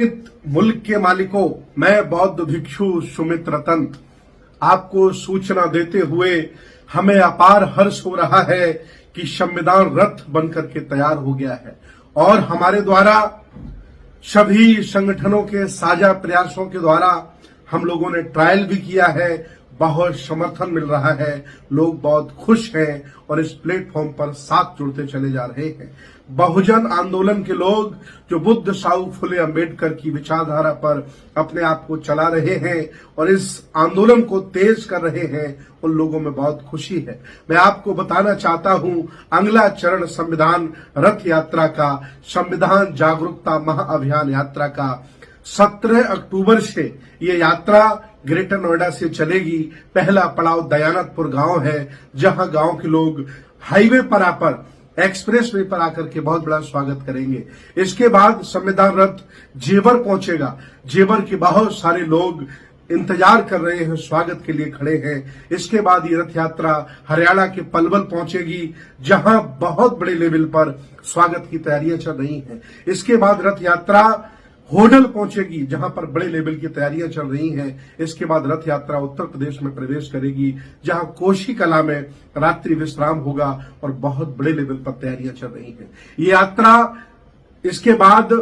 मुल्क के मालिकों, मैं बौद्ध भिक्षु सुमित रतन आपको सूचना देते हुए हमें अपार हर्ष हो रहा है कि संविधान रथ बनकर के तैयार हो गया है और हमारे द्वारा सभी संगठनों के साझा प्रयासों के द्वारा हम लोगों ने ट्रायल भी किया है। बहुत समर्थन मिल रहा है, लोग बहुत खुश हैं और इस प्लेटफॉर्म पर साथ जुड़ते चले जा रहे हैं। बहुजन आंदोलन के लोग जो बुद्ध साहू फुले अंबेडकर की विचारधारा पर अपने आप को चला रहे हैं और इस आंदोलन को तेज कर रहे हैं, उन लोगों में बहुत खुशी है। मैं आपको बताना चाहता हूं, अगला चरण संविधान रथ यात्रा का, संविधान जागरूकता महाअभियान यात्रा का 17 अक्टूबर से ये यात्रा ग्रेटर नोएडा से चलेगी। पहला पड़ाव दयानतपुर गांव है, जहां गांव के लोग हाईवे पर आकर, एक्सप्रेस वे पर आकर के बहुत बड़ा स्वागत करेंगे। इसके बाद संविधान रथ जेवर पहुंचेगा। जेवर के बहुत सारे लोग इंतजार कर रहे हैं, स्वागत के लिए खड़े हैं। इसके बाद ये रथ यात्रा हरियाणा के पलवल पहुंचेगी, जहां बहुत बड़े लेवल पर स्वागत की तैयारियां चल रही हैं। इसके बाद रथ यात्रा होडल पहुंचेगी, जहां पर बड़े लेवल की तैयारियां चल रही हैं। इसके बाद रथ यात्रा उत्तर प्रदेश में प्रवेश करेगी, जहां कोशी कला में रात्रि विश्राम होगा और बहुत बड़े लेवल पर तैयारियां चल रही हैं। ये यात्रा इसके बाद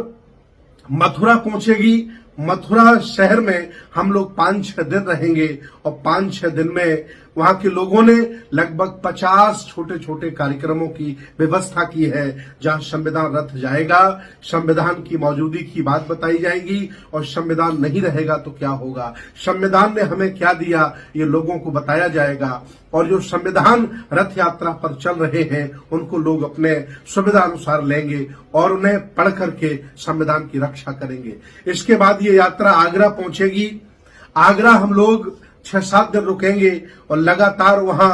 मथुरा पहुंचेगी। मथुरा शहर में हम लोग 5-6 दिन रहेंगे और 5-6 दिन में वहां के लोगों ने लगभग 50 छोटे छोटे कार्यक्रमों की व्यवस्था की है, जहां संविधान रथ जाएगा, संविधान की मौजूदगी की बात बताई जाएगी और संविधान नहीं रहेगा तो क्या होगा, संविधान ने हमें क्या दिया, ये लोगों को बताया जाएगा। और जो संविधान रथ यात्रा पर चल रहे हैं, उनको लोग अपने सुविधा अनुसार लेंगे और उन्हें पढ़ करके संविधान की रक्षा करेंगे। इसके बाद ये यात्रा आगरा पहुंचेगी। आगरा हम लोग 6-7 दिन रुकेंगे और लगातार वहां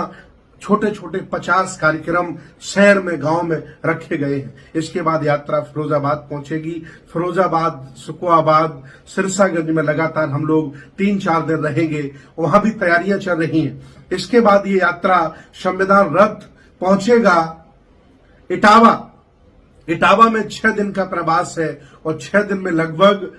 छोटे छोटे 50 कार्यक्रम शहर में, गांव में रखे गए हैं। इसके बाद यात्रा फिरोजाबाद पहुंचेगी। फिरोजाबाद, सुकुआबाद, सिरसागंज में लगातार हम लोग 3-4 दिन रहेंगे, वहां भी तैयारियां चल रही हैं। इसके बाद ये यात्रा संविधान रथ पहुंचेगा इटावा। इटावा में 6 दिन का प्रवास है और 6 दिन में लगभग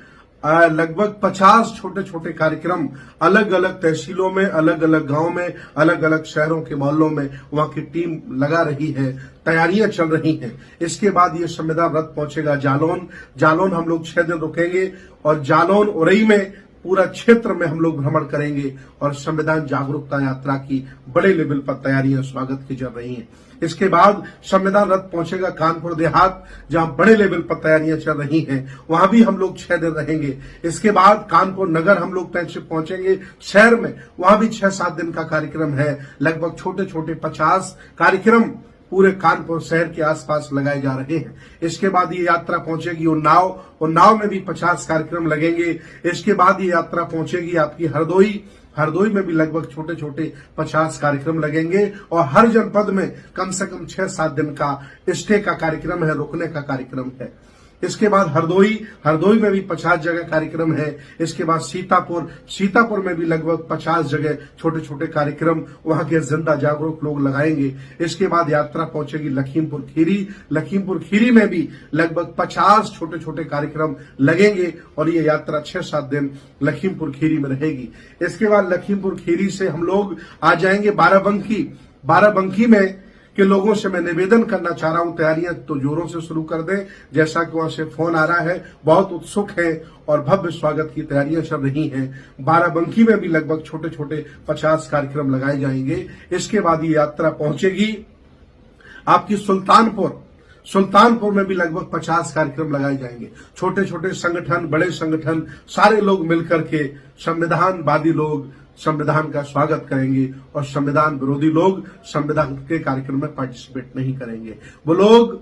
50 छोटे छोटे कार्यक्रम अलग अलग तहसीलों में, अलग अलग गांव में, अलग अलग शहरों के मोहल्लों में वहां की टीम लगा रही है, तैयारियां चल रही हैं। इसके बाद ये संविधान रथ पहुंचेगा जालौन। जालौन हम लोग 6 दिन रुकेंगे और जालौन उरई में पूरा क्षेत्र में हम लोग भ्रमण करेंगे और संविधान जागरूकता यात्रा की बड़े लेवल पर तैयारियां स्वागत की चल रही हैं। इसके बाद संविधान रथ पहुंचेगा कानपुर देहात, जहां बड़े लेवल पर तैयारियां चल रही हैं, वहां भी हम लोग 6 दिन रहेंगे। इसके बाद कानपुर नगर हम लोग पहुंचेंगे शहर में, वहां भी 6-7 दिन का कार्यक्रम है। लगभग छोटे छोटे 50 कार्यक्रम पूरे कानपुर शहर के आसपास लगाए जा रहे हैं। इसके बाद ये यात्रा पहुंचेगी उन्नाव। उन्नाव में भी 50 कार्यक्रम लगेंगे। इसके बाद ये यात्रा पहुंचेगी आपकी हरदोई। हरदोई में भी लगभग छोटे छोटे 50 कार्यक्रम लगेंगे और हर जनपद में कम से कम 6-7 दिन का स्टे का कार्यक्रम है, रुकने का कार्यक्रम है। इसके बाद हरदोई में भी 50 जगह कार्यक्रम है। इसके बाद सीतापुर में भी लगभग 50 जगह छोटे छोटे कार्यक्रम वहां के जिंदा जागरूक लोग लगाएंगे। इसके बाद यात्रा पहुंचेगी लखीमपुर खीरी। लखीमपुर खीरी में भी लगभग 50 छोटे छोटे कार्यक्रम लगेंगे और ये यात्रा 6-7 दिन लखीमपुर खीरी में रहेगी। इसके बाद लखीमपुर खीरी से हम लोग आ जाएंगे बाराबंकी। बाराबंकी में के लोगों से मैं निवेदन करना चाह रहा हूं, तैयारियां तो जोरों से शुरू कर दें, जैसा कि वहां से फोन आ रहा है, बहुत उत्सुक है और भव्य स्वागत की तैयारियां चल रही हैं। बाराबंकी में भी लगभग छोटे छोटे 50 कार्यक्रम लगाए जाएंगे। इसके बाद ये यात्रा पहुंचेगी आपकी सुल्तानपुर में भी लगभग 50 कार्यक्रम लगाए जाएंगे। छोटे छोटे संगठन, बड़े संगठन, सारे लोग मिलकर के, संविधानवादी लोग संविधान का स्वागत करेंगे और संविधान विरोधी लोग संविधान के कार्यक्रम में पार्टिसिपेट नहीं करेंगे। वो लोग,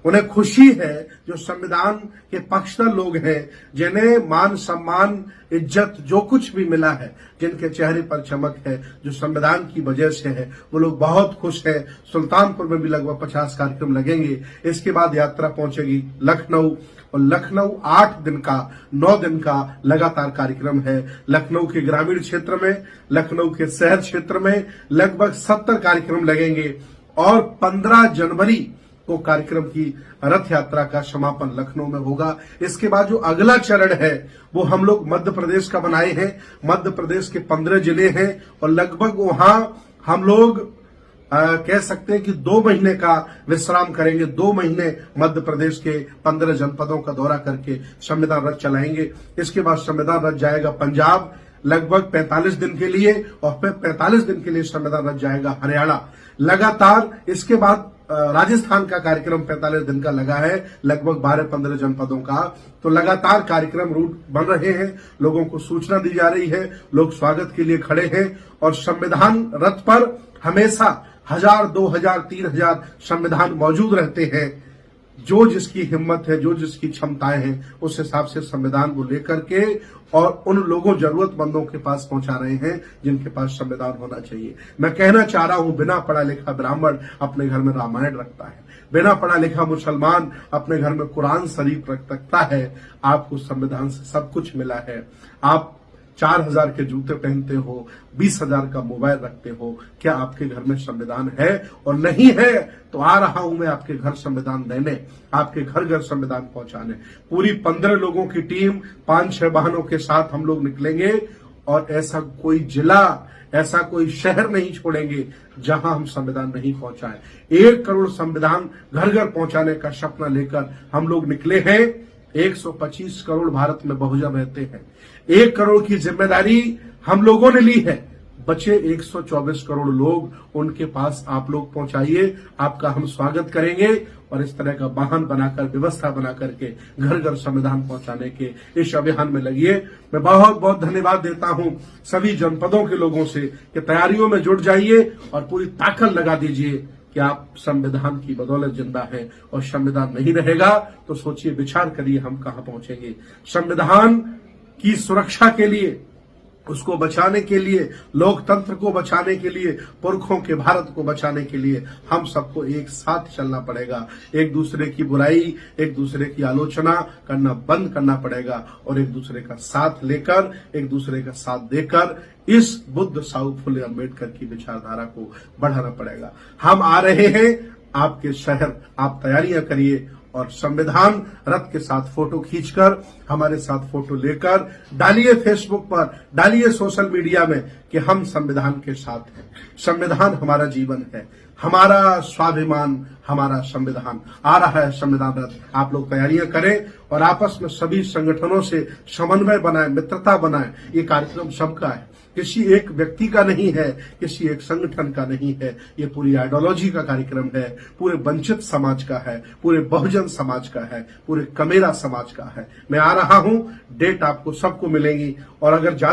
उन्हें खुशी है जो संविधान के पक्षधर लोग हैं, जिन्हें मान सम्मान, इज्जत जो कुछ भी मिला है, जिनके चेहरे पर चमक है, जो संविधान की वजह से है, वो लोग बहुत खुश हैं। सुल्तानपुर में भी लगभग 50 कार्यक्रम लगेंगे। इसके बाद यात्रा पहुंचेगी लखनऊ और लखनऊ 8 दिन का, 9 दिन का लगातार कार्यक्रम है। लखनऊ के ग्रामीण क्षेत्र में, लखनऊ के शहर क्षेत्र में लगभग 70 कार्यक्रम लगेंगे और 15 को कार्यक्रम की रथ यात्रा का समापन लखनऊ में होगा। इसके बाद जो अगला चरण है वो हम लोग मध्य प्रदेश का बनाए हैं। मध्य प्रदेश के 15 जिले हैं और लगभग वहां हम लोग कह सकते हैं कि 2 महीने का विश्राम करेंगे। 2 महीने मध्य प्रदेश के 15 जनपदों का दौरा करके संविधान रथ चलाएंगे। इसके बाद संविधान रथ जाएगा पंजाब लगभग 45 दिन के लिए और फिर 45 दिन के लिए संविधान रथ जाएगा हरियाणा लगातार। इसके बाद राजस्थान का कार्यक्रम 45 दिन का लगा है, लगभग 12-15 जनपदों का। तो लगातार कार्यक्रम रूट बन रहे हैं, लोगों को सूचना दी जा रही है, लोग स्वागत के लिए खड़े हैं और संविधान रथ पर हमेशा 1000, 2000, 3000 संविधान मौजूद रहते हैं। जो जिसकी हिम्मत है, जो जिसकी क्षमताएं हैं, उस हिसाब से संविधान को लेकर के और उन लोगों जरूरतमंदों के पास पहुंचा रहे हैं जिनके पास संविधान होना चाहिए। मैं कहना चाह रहा हूं, बिना पढ़ा लिखा ब्राह्मण अपने घर में रामायण रखता है, बिना पढ़ा लिखा मुसलमान अपने घर में कुरान शरीफ रखता है। आपको संविधान से सब कुछ मिला है। आप 4000 के जूते पहनते हो, 20,000 का मोबाइल रखते हो, क्या आपके घर में संविधान है? और नहीं है तो आ रहा हूं मैं आपके घर संविधान देने, आपके घर घर संविधान पहुंचाने। पूरी 15 लोगों की टीम 5-6 वाहनों के साथ हम लोग निकलेंगे और ऐसा कोई जिला, ऐसा कोई शहर नहीं छोड़ेंगे जहां हम संविधान नहीं पहुंचाए। 1 करोड़ संविधान घर घर पहुंचाने का सपना लेकर हम लोग निकले हैं। 125 करोड़ भारत में बहुजन रहते हैं। 1 करोड़ की जिम्मेदारी हम लोगों ने ली है। बचे 124 करोड़ लोग, उनके पास आप लोग पहुंचाइए। आपका हम स्वागत करेंगे और इस तरह का वाहन बनाकर, व्यवस्था बना करके घर घर संविधान पहुंचाने के इस अभियान में लगिए। मैं बहुत बहुत धन्यवाद देता हूं सभी जनपदों के लोगों से कि तैयारियों में जुट जाइए और पूरी ताकत लगा दीजिए कि आप संविधान की बदौलत जिंदा है और संविधान नहीं रहेगा तो सोचिए, विचार करिए हम कहां पहुंचेंगे। संविधान की सुरक्षा के लिए, उसको बचाने के लिए, लोकतंत्र को बचाने के लिए, पुरखों के भारत को बचाने के लिए हम सबको एक साथ चलना पड़ेगा। एक दूसरे की बुराई, एक दूसरे की आलोचना करना बंद करना पड़ेगा और एक दूसरे का साथ लेकर, एक दूसरे का साथ देकर इस बुद्ध साहू फुले अम्बेडकर की विचारधारा को बढ़ाना पड़ेगा। हम आ रहे हैं आपके शहर, आप तैयारियां करिए और संविधान रथ के साथ फोटो खींचकर, हमारे साथ फोटो लेकर डालिए फेसबुक पर, डालिए सोशल मीडिया में कि हम संविधान के साथ हैं। संविधान हमारा जीवन है, हमारा स्वाभिमान, हमारा संविधान। आ रहा है संविधान रथ, आप लोग तैयारियां करें और आपस में सभी संगठनों से समन्वय बनाएं, मित्रता बनाएं। ये कार्यक्रम सबका है, किसी एक व्यक्ति का नहीं है, किसी एक संगठन का नहीं है। ये पूरी आइडियोलॉजी का कार्यक्रम है, पूरे वंचित समाज का है, पूरे बहुजन समाज का है, पूरे कमेरा समाज का है। मैं आ रहा हूं, डेट आपको सबको मिलेगी और अगर